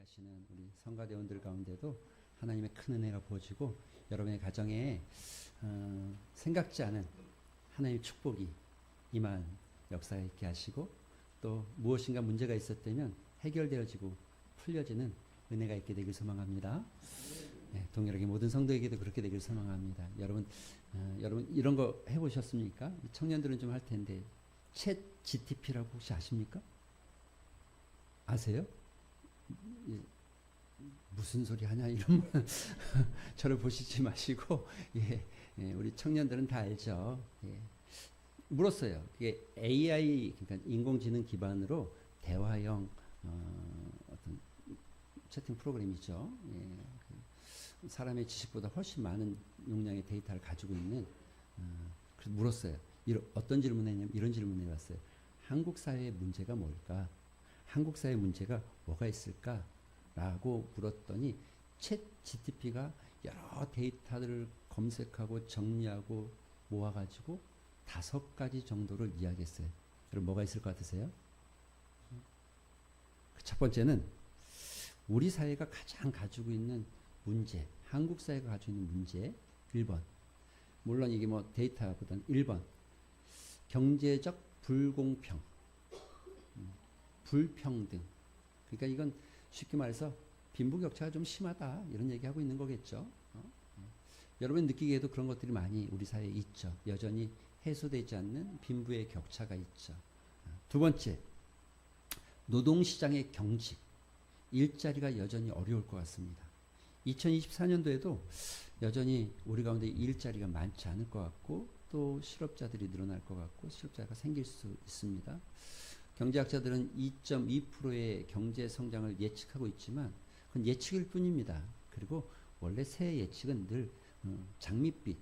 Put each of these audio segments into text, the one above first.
하시는 우리 성가대원들 가운데도 하나님의 큰 은혜가 부어지고 여러분의 가정에 생각지 않은 하나님의 축복이 임한 역사가 있게 하시고 또 무엇인가 문제가 있었다면 해결되어지고 풀려지는 은혜가 있게 되길 소망합니다. 네, 동일하게 모든 성도에게도 그렇게 되길 소망합니다. 여러분 이런 거 해보셨습니까? 청년들은 좀 할 텐데 챗 GTP라고 혹시 아십니까? 아세요? 무슨 소리 하냐 이러면 저를 보시지 마시고 우리 청년들은 다 알죠. 물었어요. 이게 AI 그러니까 인공지능 기반으로 대화형 어떤 채팅 프로그램이죠. 사람의 지식보다 훨씬 많은 용량의 데이터를 가지고 있는 그래서 물었어요. 어떤 질문을 했냐면 이런 질문을 해봤어요. 한국 사회의 문제가 뭘까? 한국 사회 문제가 뭐가 있을까? 라고 물었더니 챗 GTP가 여러 데이터들을 검색하고 정리하고 모아가지고 5가지 정도를 이야기했어요. 여러분 뭐가 있을 것 같으세요? 첫 번째는 우리 사회가 가장 가지고 있는 문제, 한국 사회가 가지고 있는 문제 1번. 물론 이게 뭐 데이터보다는 1번. 경제적 불공평, 불평등. 그러니까 이건 쉽게 말해서 빈부격차가 좀 심하다 이런 얘기하고 있는 거겠죠. 여러분 느끼기에도 그런 것들이 많이 우리 사회에 있죠. 여전히 해소되지 않는 빈부의 격차가 있죠. 두 번째, 노동시장의 경직, 일자리가 여전히 어려울 것 같습니다. 2024년도에도 여전히 우리 가운데 일자리가 많지 않을 것 같고 또 실업자들이 늘어날 것 같고 실업자가 생길 수 있습니다. 경제학자들은 2.2%의 경제 성장을 예측하고 있지만 그건 예측일 뿐입니다. 그리고 원래 새 예측은 늘 장밋빛,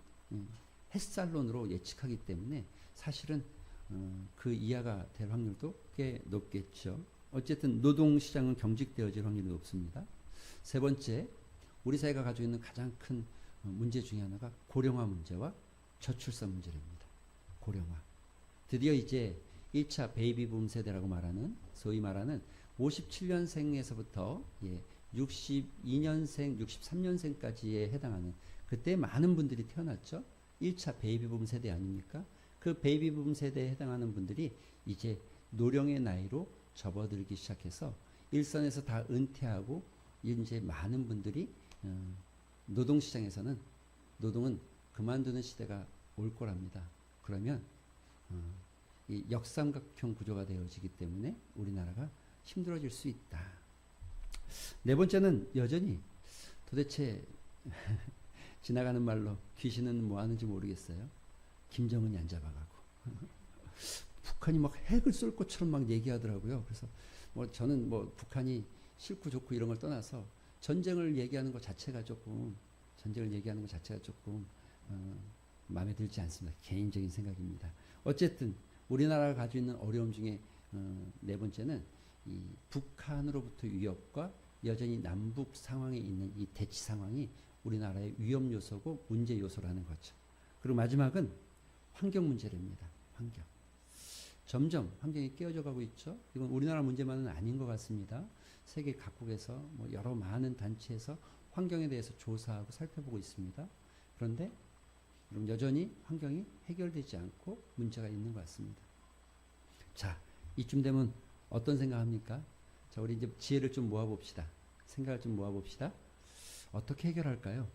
햇살론으로 예측하기 때문에 사실은 그 이하가 될 확률도 꽤 높겠죠. 어쨌든 노동시장은 경직되어질 확률이 높습니다. 세 번째, 우리 사회가 가지고 있는 가장 큰 문제 중에 하나가 고령화 문제와 저출산 문제입니다. 고령화. 드디어 이제 1차 베이비붐 세대라고 말하는 소위 말하는 57년생에서부터 62년생, 63년생까지에 해당하는 그때 많은 분들이 태어났죠. 1차 베이비붐 세대 아닙니까? 그 베이비붐 세대에 해당하는 분들이 이제 노령의 나이로 접어들기 시작해서 일선에서 다 은퇴하고 이제 많은 분들이 노동시장에서는 노동은 그만두는 시대가 올 거랍니다. 그러면 이 역삼각형 구조가 되어지기 때문에 우리나라가 힘들어질 수 있다. 네 번째는 여전히 도대체 지나가는 말로 귀신은 뭐 하는지 모르겠어요. 김정은이 안 잡아가고 북한이 막 핵을 쏠 것처럼 막 얘기하더라고요. 그래서 뭐 저는 뭐 북한이 싫고 좋고 이런 걸 떠나서 전쟁을 얘기하는 것 자체가 조금 마음에 들지 않습니다. 개인적인 생각입니다. 어쨌든 우리나라가 가지고 있는 어려움 중에 네 번째는 이 북한으로부터 위협과 여전히 남북 상황에 있는 이 대치 상황이 우리나라의 위험 요소고 문제 요소라는 거죠. 그리고 마지막은 환경 문제랍니다. 환경. 점점 환경이 깨어져 가고 있죠. 이건 우리나라 문제만은 아닌 것 같습니다. 세계 각국에서 뭐 여러 많은 단체에서 환경에 대해서 조사하고 살펴보고 있습니다. 그런데 여전히 환경이 해결되지 않고 문제가 있는 것 같습니다. 자, 이쯤 되면 어떤 생각합니까? 자, 우리 이제 지혜를 좀 모아봅시다. 생각을 좀 모아봅시다. 어떻게 해결할까요?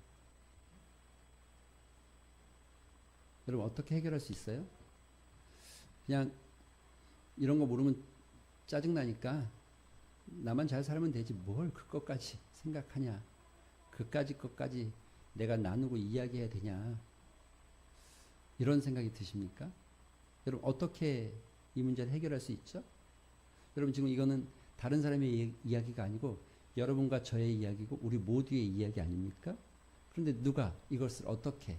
여러분 어떻게 해결할 수 있어요? 그냥 이런 거 모르면 짜증나니까 나만 잘 살면 되지 뭘 그것까지 생각하냐. 것까지 내가 나누고 이야기해야 되냐. 이런 생각이 드십니까? 여러분 어떻게 이 문제를 해결할 수 있죠? 여러분 지금 이거는 다른 사람의 이야기가 아니고 여러분과 저의 이야기고 우리 모두의 이야기 아닙니까? 그런데 누가 이것을 어떻게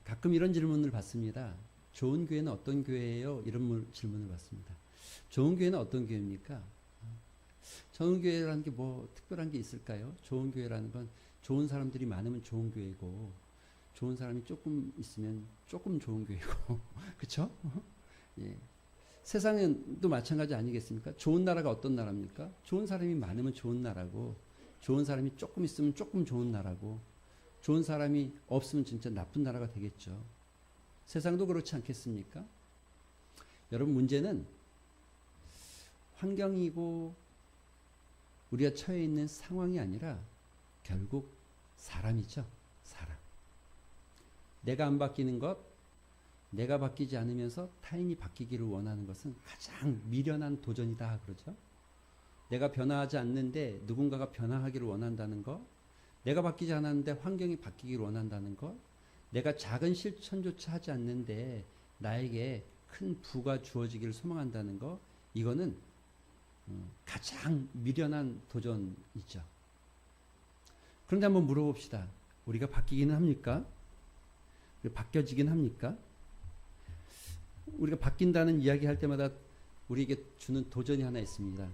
가끔 이런 질문을 받습니다. 좋은 교회는 어떤 교회예요? 이런 질문을 받습니다. 좋은 교회는 어떤 교회입니까? 좋은 교회라는 게 뭐 특별한 게 있을까요? 좋은 교회라는 건 좋은 사람들이 많으면 좋은 교회고 좋은 사람이 조금 있으면 조금 좋은 교회고 그쵸? 예. 세상도 마찬가지 아니겠습니까? 좋은 나라가 어떤 나라입니까? 좋은 사람이 많으면 좋은 나라고, 좋은 사람이 조금 있으면 조금 좋은 나라고, 좋은 사람이 없으면 진짜 나쁜 나라가 되겠죠. 세상도 그렇지 않겠습니까? 여러분, 문제는 환경이고 우리가 처해 있는 상황이 아니라 결국 사람이죠. 사람. 내가 안 바뀌는 것, 내가 바뀌지 않으면서 타인이 바뀌기를 원하는 것은 가장 미련한 도전이다 그러죠. 내가 변화하지 않는데 누군가가 변화하기를 원한다는 것, 내가 바뀌지 않았는데 환경이 바뀌기를 원한다는 것, 내가 작은 실천조차 하지 않는데 나에게 큰 부가 주어지기를 소망한다는 것, 이거는 가장 미련한 도전이죠. 그런데 한번 물어봅시다. 우리가 바뀌기는 합니까? 바뀌어지긴 합니까? 우리가 바뀐다는 이야기 할 때마다 우리에게 주는 도전이 하나 있습니다.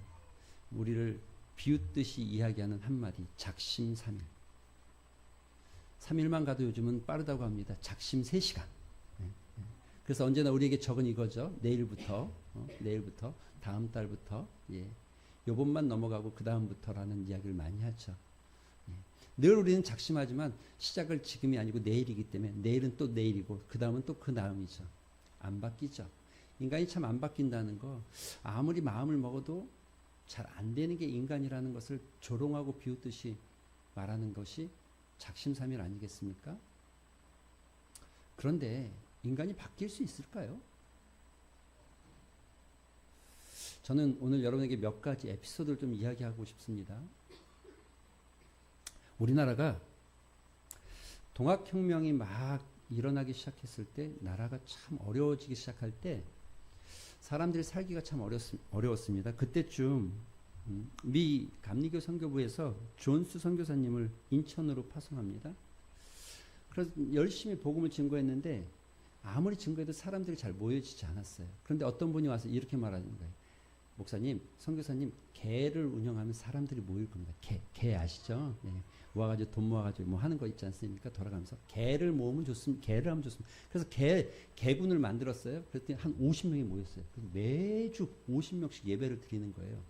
우리를 비웃듯이 이야기하는 한마디, 작심삼일. 3일만 가도 요즘은 빠르다고 합니다. 작심 3시간. 그래서 언제나 우리에게 적은 이거죠. 내일부터, 다음 달부터, 요번만 넘어가고 그 다음부터라는 이야기를 많이 하죠. 늘 우리는 작심하지만 시작을 지금이 아니고 내일이기 때문에 내일은 또 내일이고 그 다음은 또 그 다음이죠. 안 바뀌죠. 인간이 참 안 바뀐다는 거, 아무리 마음을 먹어도 잘 안 되는 게 인간이라는 것을 조롱하고 비웃듯이 말하는 것이 작심삼일 아니겠습니까? 그런데 인간이 바뀔 수 있을까요? 저는 오늘 여러분에게 몇 가지 에피소드를 좀 이야기하고 싶습니다. 우리나라가 동학혁명이 막 일어나기 시작했을 때, 나라가 참 어려워지기 시작할 때 사람들이 살기가 참 어려웠습니다. 그때쯤 미 감리교 선교부에서 존스 선교사님을 인천으로 파송합니다. 그래서 열심히 복음을 증거했는데 아무리 증거해도 사람들이 잘 모여지지 않았어요. 그런데 어떤 분이 와서 이렇게 말하는 거예요. 목사님, 선교사님, 개를 운영하면 사람들이 모일 겁니다. 개 아시죠? 네. 모아가지고 돈 모아가지고 뭐 하는 거 있지 않습니까? 돌아가면서 개를 모으면 좋습니다. 개를 하면 좋습니다. 그래서 개군을 만들었어요. 그랬더니 한 50명이 모였어요. 그래서 매주 50명씩 예배를 드리는 거예요.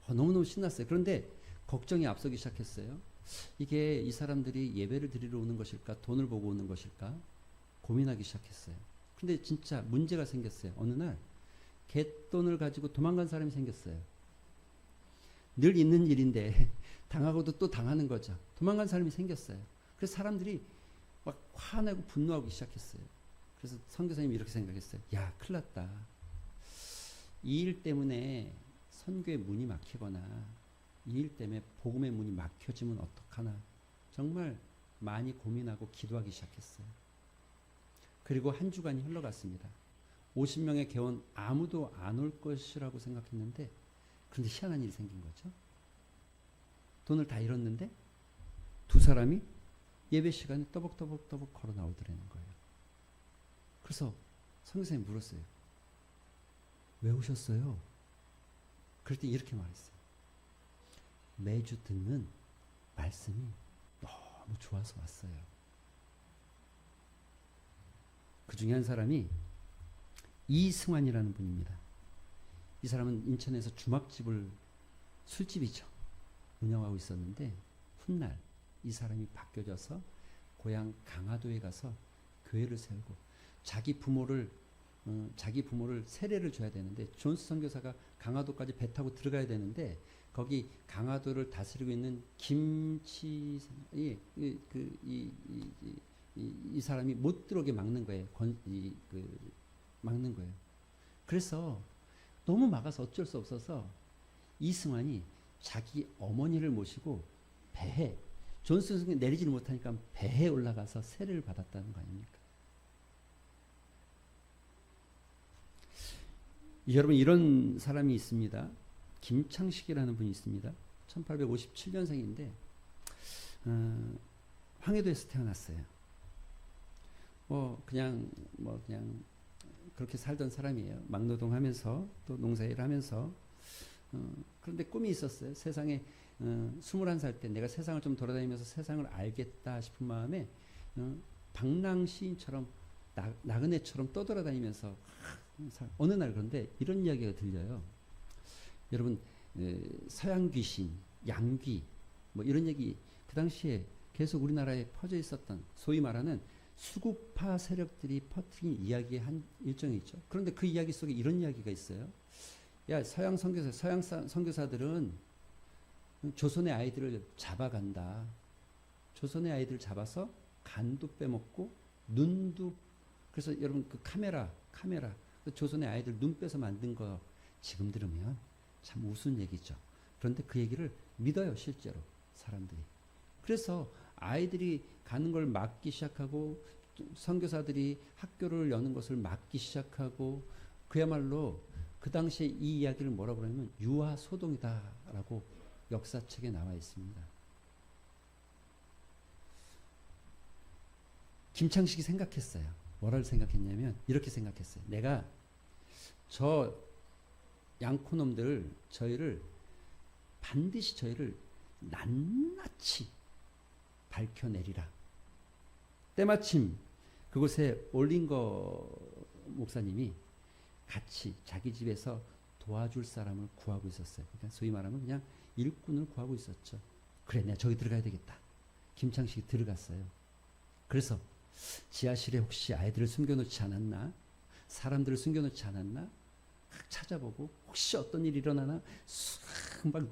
너무너무 신났어요. 그런데 걱정이 앞서기 시작했어요. 이게 이 사람들이 예배를 드리러 오는 것일까? 돈을 보고 오는 것일까? 고민하기 시작했어요. 근데 진짜 문제가 생겼어요. 어느 날 갯돈을 가지고 도망간 사람이 생겼어요. 늘 있는 일인데 당하고도 또 당하는 거죠. 도망간 사람이 생겼어요. 그래서 사람들이 막 화내고 분노하기 시작했어요. 그래서 선교사님이 이렇게 생각했어요. 야, 큰일 났다. 이 일 때문에 선교의 문이 막히거나 이 일 때문에 복음의 문이 막혀지면 어떡하나. 정말 많이 고민하고 기도하기 시작했어요. 그리고 한 주간이 흘러갔습니다. 50명의 개원 아무도 안 올 것이라고 생각했는데, 그런데 희한한 일이 생긴 거죠. 돈을 다 잃었는데 두 사람이 예배 시간에 떠벅떠벅 걸어 나오더라는 거예요. 그래서 선교사님이 물었어요. 왜 오셨어요? 그럴 때 이렇게 말했어요. 매주 듣는 말씀이 너무 좋아서 왔어요. 그 중에 한 사람이 이승환이라는 분입니다. 이 사람은 인천에서 술집이죠. 운영하고 있었는데 훗날 이 사람이 바뀌어져서 고향 강화도에 가서 교회를 세우고 자기 부모를 세례를 줘야 되는데, 존스 선교사가 강화도까지 배 타고 들어가야 되는데 거기 강화도를 다스리고 있는 이 사람이 못 들어오게 막는 거예요. 막는 거예요. 그래서 너무 막아서 어쩔 수 없어서 이승환이 자기 어머니를 모시고 배에, 존스 선교사가 내리지를 못하니까 배에 올라가서 세례를 받았다는 거 아닙니까? 여러분, 이런 사람이 있습니다. 김창식이라는 분이 있습니다. 1857년생인데 황해도에서 태어났어요. 그냥 그렇게 살던 사람이에요. 막노동하면서 또 농사일 하면서. 그런데 꿈이 있었어요. 세상에 21살 때 내가 세상을 좀 돌아다니면서 세상을 알겠다 싶은 마음에 방랑 시인처럼 나그네처럼 떠돌아다니면서 어느 날 그런데 이런 이야기가 들려요. 여러분 서양 귀신, 양귀 뭐 이런 얘기 그 당시에 계속 우리나라에 퍼져 있었던 소위 말하는 수구파 세력들이 퍼뜨린 이야기의 한 일정이 있죠. 그런데 그 이야기 속에 이런 이야기가 있어요. 야, 서양 선교사들은 조선의 아이들을 잡아간다. 조선의 아이들을 잡아서 간도 빼먹고 눈도, 그래서 여러분 그 카메라 조선의 아이들 눈 빼서 만든 거 지금 들으면 참 우스운 얘기죠. 그런데 그 얘기를 믿어요, 실제로 사람들이. 그래서 아이들이 가는 걸 막기 시작하고 선교사들이 학교를 여는 것을 막기 시작하고 그야말로 그 당시에 이 이야기를 뭐라고 그러냐면 유아 소동이다라고 역사책에 나와 있습니다. 김창식이 생각했어요. 뭐라고 생각했냐면 이렇게 생각했어요. 내가 저 양코놈들 반드시 저희를 낱낱이 밝혀내리라. 때마침 그곳에 올린거 목사님이 같이 자기 집에서 도와줄 사람을 구하고 있었어요. 그러니까 소위 말하면 그냥 일꾼을 구하고 있었죠. 그래, 내가 저기 들어가야 되겠다. 김창식이 들어갔어요. 그래서 지하실에 혹시 아이들을 숨겨놓지 않았나? 사람들을 숨겨놓지 않았나? 찾아보고 혹시 어떤 일이 일어나나? 막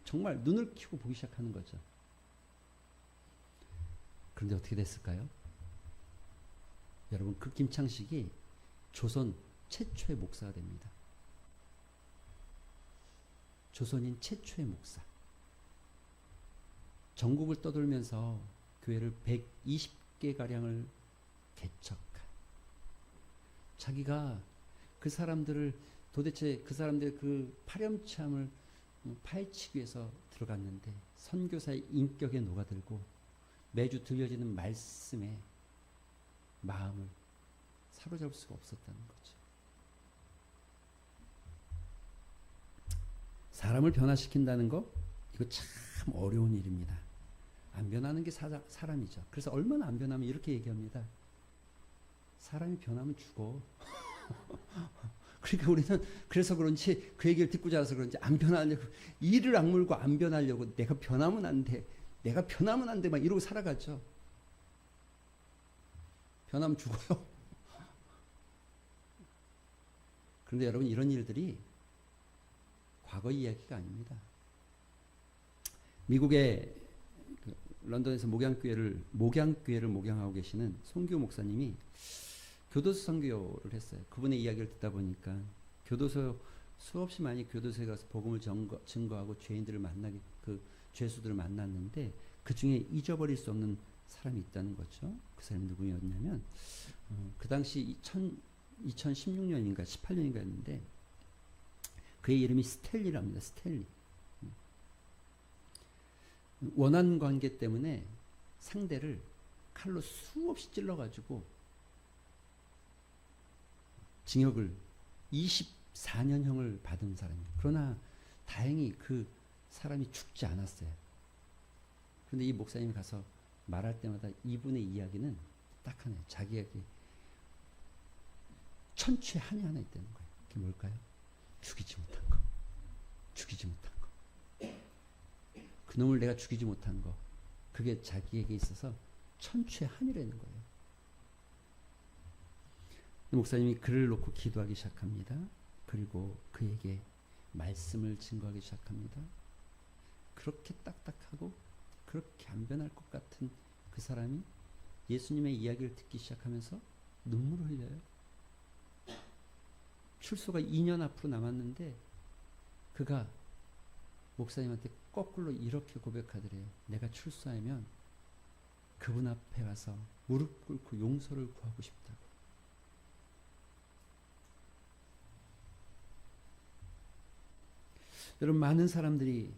정말 눈을 키우고 보기 시작하는 거죠. 그런데 어떻게 됐을까요? 여러분, 그 김창식이 조선 최초의 목사가 됩니다. 조선인 최초의 목사. 전국을 떠돌면서 교회를 120개가량을 개척한, 자기가 그 사람들을 도대체 그 사람들의 그 파렴치함을 파헤치기 위해서 들어갔는데 선교사의 인격에 녹아들고 매주 들려지는 말씀에 마음을 사로잡을 수가 없었다는 거죠. 사람을 변화시킨다는 거, 이거 참 어려운 일입니다. 안 변하는 게 사람이죠. 그래서 얼마나 안 변하면 이렇게 얘기합니다. 사람이 변하면 죽어. 그러니까 우리는 그래서 그런지 그 얘기를 듣고 자라서 그런지 안 변하려고, 이를 악물고 안 변하려고, 내가 변하면 안 돼. 내가 변하면 안 돼. 막 이러고 살아가죠. 변하면 죽어요. 그런데 여러분, 이런 일들이 과거 이야기가 아닙니다. 미국의 런던에서 목양교회를 목양하고 계시는 송교 목사님이 교도소 선교를 했어요. 그분의 이야기를 듣다 보니까 교도소, 수없이 많이 교도소에 가서 복음을 증거하고 죄인들을 만나게, 그 죄수들을 만났는데 그 중에 잊어버릴 수 없는 사람이 있다는 거죠. 그 사람이 누구였냐면 그 당시 2016년인가 18년인가였는데 그의 이름이 스텔리랍니다. 스텔리. 원한 관계 때문에 상대를 칼로 수없이 찔러가지고 징역을 24년형을 받은 사람이에요. 그러나 다행히 그 사람이 죽지 않았어요. 그런데 이 목사님이 가서 말할 때마다 이분의 이야기는 딱 하나예요. 자기에게 천추의 한이 하나 있다는 거예요. 그게 뭘까요? 죽이지 못한 거. 죽이지 못한 거. 그놈을 내가 죽이지 못한 거. 그게 자기에게 있어서 천추의 한이라는 거예요. 목사님이 글을 놓고 기도하기 시작합니다. 그리고 그에게 말씀을 증거하기 시작합니다. 그렇게 딱딱하고 그렇게 안 변할 것 같은 그 사람이 예수님의 이야기를 듣기 시작하면서 눈물을 흘려요. 출소가 2년 앞으로 남았는데 그가 목사님한테 거꾸로 이렇게 고백하더래요. 내가 출소하면 그분 앞에 가서 무릎 꿇고 용서를 구하고 싶다고. 여러분, 많은 사람들이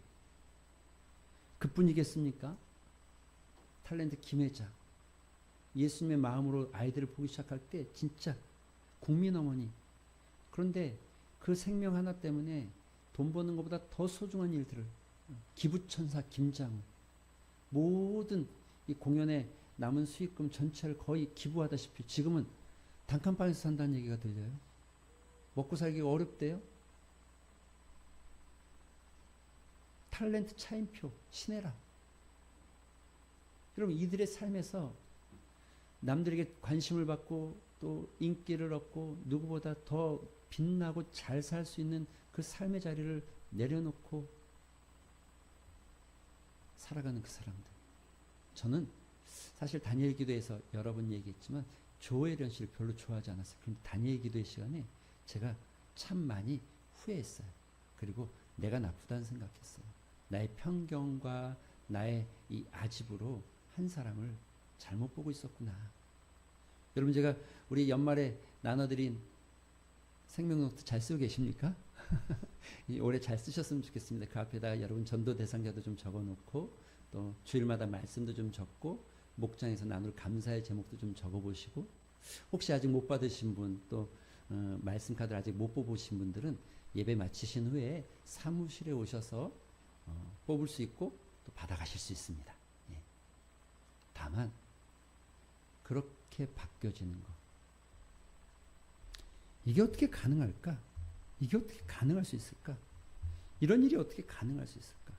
그뿐이겠습니까? 탤런트 김혜자, 예수님의 마음으로 아이들을 보기 시작할 때 진짜 국민 어머니. 그런데 그 생명 하나 때문에 돈 버는 것보다 더 소중한 일들을, 기부천사 김장우, 모든 이 공연에 남은 수익금 전체를 거의 기부하다시피 지금은 단칸방에서 산다는 얘기가 들려요. 먹고 살기가 어렵대요. 탤런트 차인표, 신해라. 여러분 이들의 삶에서 남들에게 관심을 받고 또 인기를 얻고 누구보다 더 빛나고 잘 살 수 있는 그 삶의 자리를 내려놓고 살아가는 그 사람들. 저는 사실 다니엘 기도에서 여러 번 얘기했지만 조엘련 씨를 별로 좋아하지 않았어요. 그럼 다니엘 기도의 시간에 제가 참 많이 후회했어요. 그리고 내가 나쁘다는 생각했어요. 나의 편견과 나의 이 아집으로 한 사람을 잘못 보고 있었구나. 여러분 제가 우리 연말에 나눠드린 생명노트 잘 쓰고 계십니까? 올해 잘 쓰셨으면 좋겠습니다. 그 앞에다가 여러분 전도 대상자도 좀 적어놓고 또 주일마다 말씀도 좀 적고 목장에서 나눌 감사의 제목도 좀 적어보시고 혹시 아직 못 받으신 분 또 말씀 카드를 아직 못 뽑으신 분들은 예배 마치신 후에 사무실에 오셔서 뽑을 수 있고 또 받아가실 수 있습니다. 예. 다만 그렇게 바뀌어지는 것 이게 어떻게 가능할까? 이게 어떻게 가능할 수 있을까? 이런 일이 어떻게 가능할 수 있을까?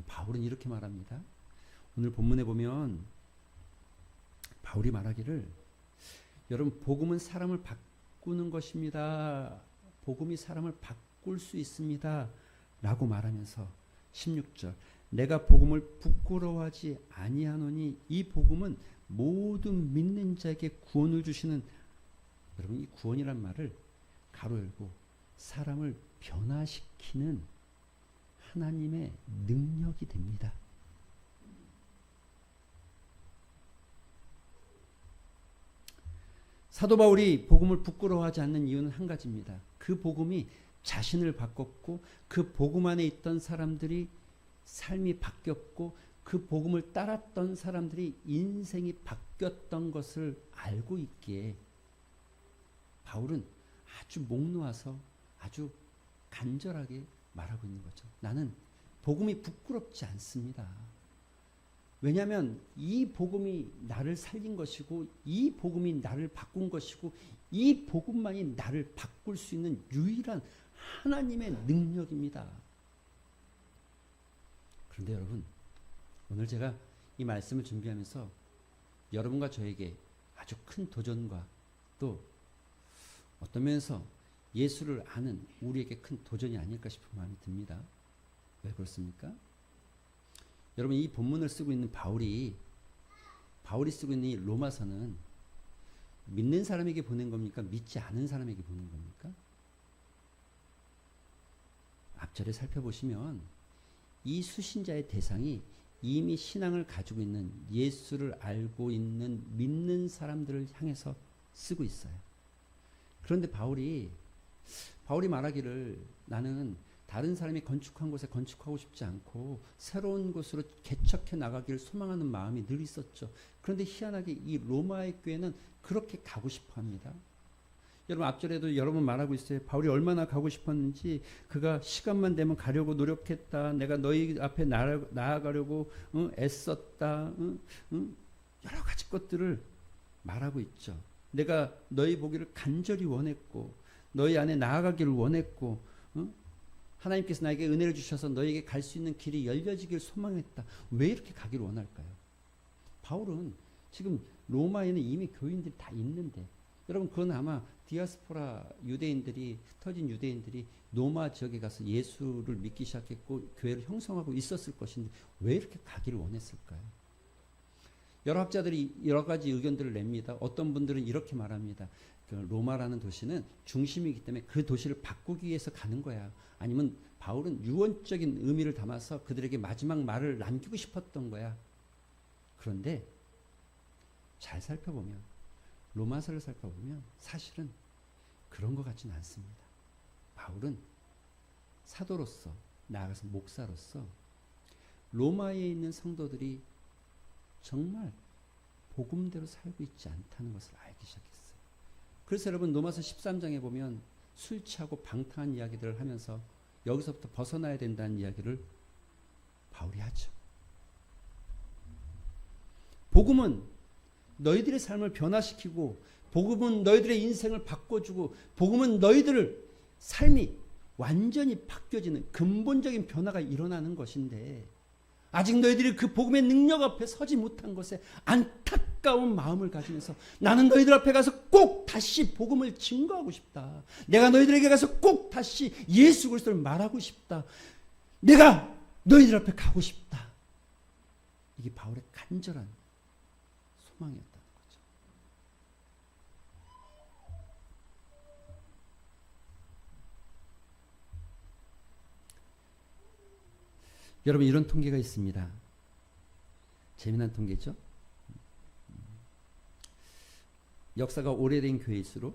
바울은 이렇게 말합니다. 오늘 본문에 보면 바울이 말하기를 여러분 복음은 사람을 바꾸는 것입니다. 복음이 사람을 바꿀 수 있습니다. 라고 말하면서 16절 내가 복음을 부끄러워하지 아니하노니 이 복음은 모든 믿는 자에게 구원을 주시는 여러분 이 구원이란 말을 가로 열고 사람을 변화시키는 하나님의 능력이 됩니다. 사도 바울이 복음을 부끄러워하지 않는 이유는 한 가지입니다. 그 복음이 자신을 바꿨고 그 복음 안에 있던 사람들이 삶이 바뀌었고 그 복음을 따랐던 사람들이 인생이 바뀌었던 것을 알고 있기에 바울은 아주 목 놓아서 아주 간절하게 말하고 있는 거죠. 나는 복음이 부끄럽지 않습니다. 왜냐하면 이 복음이 나를 살린 것이고 이 복음이 나를 바꾼 것이고 이 복음만이 나를 바꿀 수 있는 유일한 하나님의 능력입니다. 그런데 여러분 오늘 제가 이 말씀을 준비하면서 여러분과 저에게 아주 큰 도전과 또 어떤 면에서 예수를 아는 우리에게 큰 도전이 아닐까 싶은 마음이 듭니다. 왜 그렇습니까? 여러분 이 본문을 쓰고 있는 바울이 쓰고 있는 이 로마서는 믿는 사람에게 보낸 겁니까? 믿지 않은 사람에게 보낸 겁니까? 앞절에 살펴보시면 이 수신자의 대상이 이미 신앙을 가지고 있는 예수를 알고 있는 믿는 사람들을 향해서 쓰고 있어요. 그런데 바울이 말하기를 나는 다른 사람이 건축한 곳에 건축하고 싶지 않고 새로운 곳으로 개척해 나가기를 소망하는 마음이 늘 있었죠. 그런데 희한하게 이 로마의 교회는 그렇게 가고 싶어 합니다. 여러분 앞절에도 여러 번 말하고 있어요. 바울이 얼마나 가고 싶었는지 그가 시간만 되면 가려고 노력했다. 내가 너희 앞에 나아가려고 애썼다. 여러 가지 것들을 말하고 있죠. 내가 너희 보기를 간절히 원했고 너희 안에 나아가기를 원했고 하나님께서 나에게 은혜를 주셔서 너에게 갈 수 있는 길이 열려지길 소망했다. 왜 이렇게 가기를 원할까요? 바울은 지금 로마에는 이미 교인들이 다 있는데 여러분 그건 아마 디아스포라 유대인들이 흩어진 유대인들이 로마 지역에 가서 예수를 믿기 시작했고 교회를 형성하고 있었을 것인데 왜 이렇게 가기를 원했을까요? 여러 학자들이 여러 가지 의견들을 냅니다. 어떤 분들은 이렇게 말합니다. 그 로마라는 도시는 중심이기 때문에 그 도시를 바꾸기 위해서 가는 거야. 아니면 바울은 유언적인 의미를 담아서 그들에게 마지막 말을 남기고 싶었던 거야. 그런데 잘 살펴보면 로마서를 살펴보면 사실은 그런 것 같지는 않습니다. 바울은 사도로서 나아가서 목사로서 로마에 있는 성도들이 정말 복음대로 살고 있지 않다는 것을 알기 시작했어요. 그래서 여러분 로마서 13장에 보면 술 취하고 방탕한 이야기들을 하면서 여기서부터 벗어나야 된다는 이야기를 바울이 하죠. 복음은 너희들의 삶을 변화시키고 복음은 너희들의 인생을 바꿔주고 복음은 너희들을 삶이 완전히 바뀌어지는 근본적인 변화가 일어나는 것인데 아직 너희들이 그 복음의 능력 앞에 서지 못한 것에 안타까운 마음을 가지면서 나는 너희들 앞에 가서 꼭 다시 복음을 증거하고 싶다. 내가 너희들에게 가서 꼭 다시 예수 그리스도를 말하고 싶다. 내가 너희들 앞에 가고 싶다. 이게 바울의 간절한 소망이었다는 거죠. 여러분 이런 통계가 있습니다. 재미난 통계죠. 역사가 오래된 교회일수록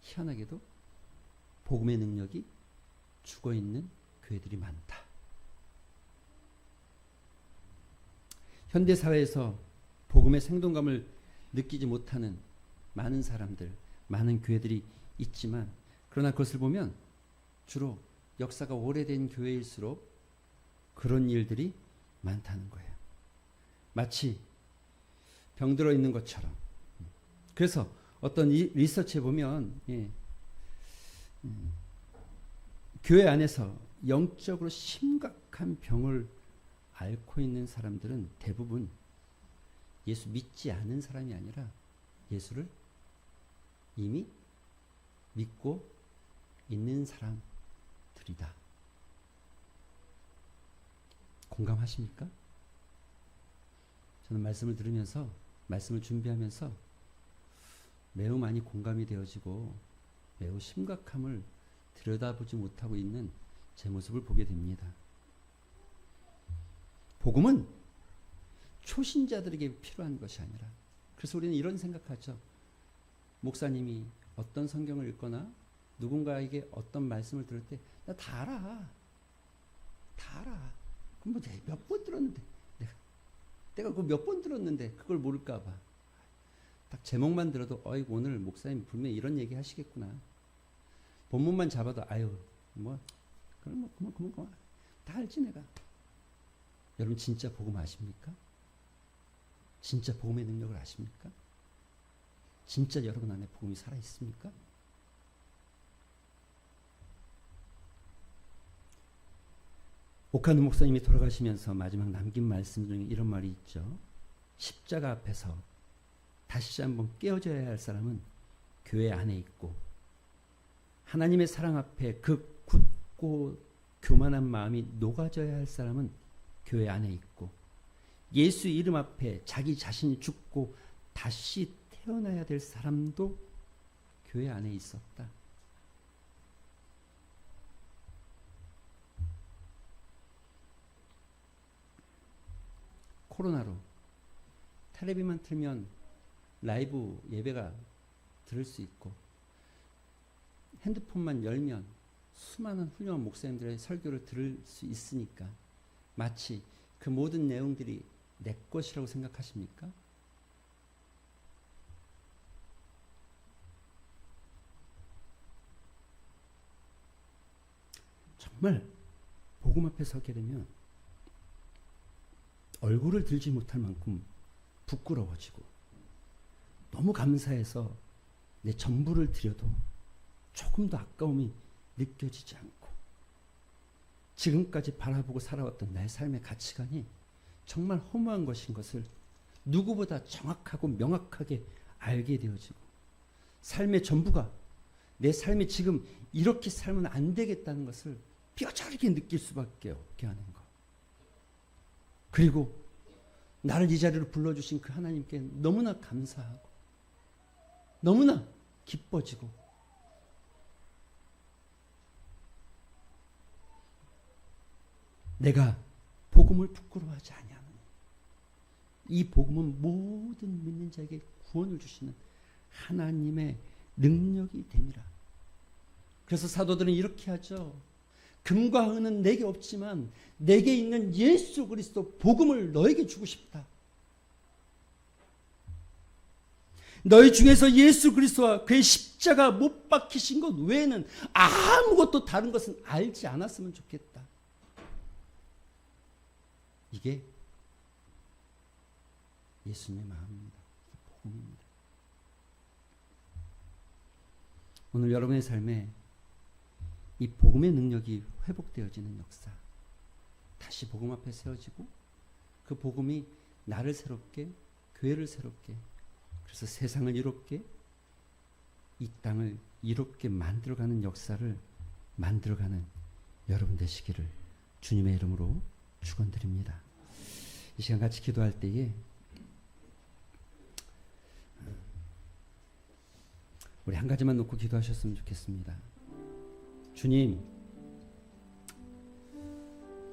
희한하게도 복음의 능력이 죽어있는 교회들이 많다. 현대사회에서 복음의 생동감을 느끼지 못하는 많은 사람들, 많은 교회들이 있지만 그러나 그것을 보면 주로 역사가 오래된 교회일수록 그런 일들이 많다는 거예요. 마치 병들어 있는 것처럼. 그래서 어떤 리서치에 보면 교회 안에서 영적으로 심각한 병을 앓고 있는 사람들은 대부분 예수 믿지 않은 사람이 아니라 예수를 이미 믿고 있는 사람들이다. 공감하십니까? 저는 말씀을 들으면서 말씀을 준비하면서 매우 많이 공감이 되어지고 매우 심각함을 들여다보지 못하고 있는 제 모습을 보게 됩니다. 복음은 초신자들에게 필요한 것이 아니라 그래서 우리는 이런 생각하죠. 목사님이 어떤 성경을 읽거나 누군가에게 어떤 말씀을 들을 때 나 다 알아. 다 알아. 그럼 뭐 몇 번 들었는데 내가 그거 몇 번 들었는데 그걸 모를까 봐. 딱 제목만 들어도 어이구 오늘 목사님 분명히 이런 얘기 하시겠구나. 본문만 잡아도 아유 뭐 그럼 뭐 그만 다 알지 내가. 여러분 진짜 복음 아십니까? 진짜 복음의 능력을 아십니까? 진짜 여러분 안에 복음이 살아있습니까? 오카누 목사님이 돌아가시면서 마지막 남긴 말씀 중에 이런 말이 있죠. 십자가 앞에서 다시 한번 깨어져야 할 사람은 교회 안에 있고 하나님의 사랑 앞에 그 굳고 교만한 마음이 녹아져야 할 사람은 교회 안에 있고 예수 이름 앞에 자기 자신이 죽고 다시 태어나야 될 사람도 교회 안에 있었다. 코로나로 텔레비만 틀면 라이브 예배가 들을 수 있고 핸드폰만 열면 수많은 훌륭한 목사님들의 설교를 들을 수 있으니까 마치 그 모든 내용들이 내 것이라고 생각하십니까? 정말 복음 앞에 서게 되면 얼굴을 들지 못할 만큼 부끄러워지고 너무 감사해서 내 전부를 드려도 조금도 아까움이 느껴지지 않고 지금까지 바라보고 살아왔던 나의 삶의 가치관이 정말 허무한 것인 것을 누구보다 정확하고 명확하게 알게 되어지고 삶의 전부가 내 삶이 지금 이렇게 살면 안 되겠다는 것을 뼈저리게 느낄 수밖에 없게 하는 것. 그리고 나를 이 자리로 불러주신 그 하나님께 너무나 감사하고 너무나 기뻐지고 내가 복음을 부끄러워하지 아니하노니 이 복음은 모든 믿는 자에게 구원을 주시는 하나님의 능력이 됨이라. 그래서 사도들은 이렇게 하죠. 금과 은은 내게 없지만 내게 있는 예수 그리스도 복음을 너에게 주고 싶다. 너희 중에서 예수 그리스도와 그의 십자가 못 박히신 것 외에는 아무것도 다른 것은 알지 않았으면 좋겠다. 이게 예수님의 마음입니다. 복음입니다. 오늘 여러분의 삶에 이 복음의 능력이 회복되어지는 역사, 다시 복음 앞에 세워지고 그 복음이 나를 새롭게, 교회를 새롭게, 그래서 세상을 이롭게, 이 땅을 이롭게 만들어가는 역사를 만들어가는 여러분 되시기를 주님의 이름으로 축원드립니다. 이 시간 같이 기도할 때에 우리 한 가지만 놓고 기도하셨으면 좋겠습니다. 주님,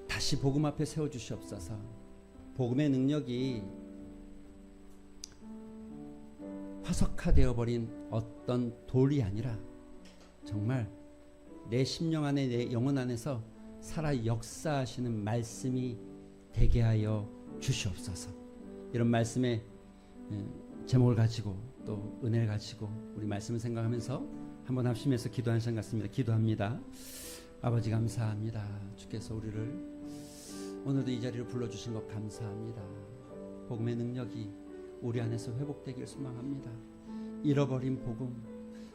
다시 복음 앞에 세워주시옵소서. 복음의 능력이 화석화되어 버린 어떤 돌이 아니라 정말 내 심령 안에, 내 영혼 안에서 살아 역사하시는 말씀이 되게 하여 주시옵소서. 이런 말씀의 제목을 가지고 또 은혜를 가지고 우리 말씀을 생각하면서 한번 합심해서 기도하는 시간 같습니다. 기도합니다. 아버지 감사합니다. 주께서 우리를 오늘도 이 자리로 불러주신 것 감사합니다. 복음의 능력이 우리 안에서 회복되길 소망합니다. 잃어버린 복음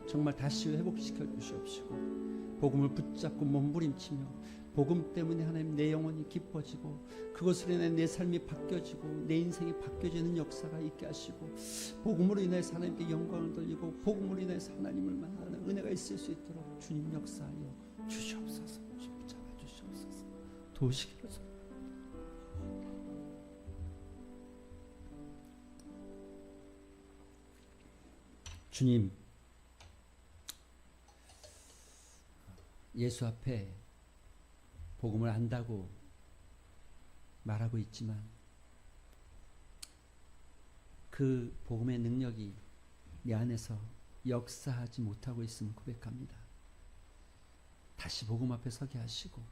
정말 다시 회복시켜 주시옵시고 복음을 붙잡고 몸부림치며 복음 때문에 하나님 내 영혼이 기뻐지고 그것으로 인해 내 삶이 바뀌어지고 내 인생이 바뀌어지는 역사가 있게 하시고 복음으로 인해서 하나님께 영광을 돌리고 복음으로 인해서 하나님을 만나는 은혜가 있을 수 있도록 주님 역사하여 주시옵소서. 붙잡아 주시옵소서. 도우시기를 주님, 예수 앞에 복음을 안다고 말하고 있지만 그 복음의 능력이 내 안에서 역사하지 못하고 있음을 고백합니다. 다시 복음 앞에 서게 하시고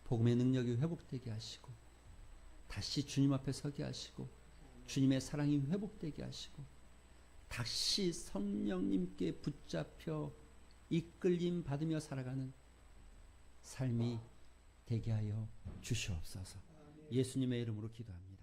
복음의 능력이 회복되게 하시고 다시 주님 앞에 서게 하시고 주님의 사랑이 회복되게 하시고 다시 성령님께 붙잡혀 이끌림 받으며 살아가는 삶이 되게 하여 주시옵소서. 예수님의 이름으로 기도합니다.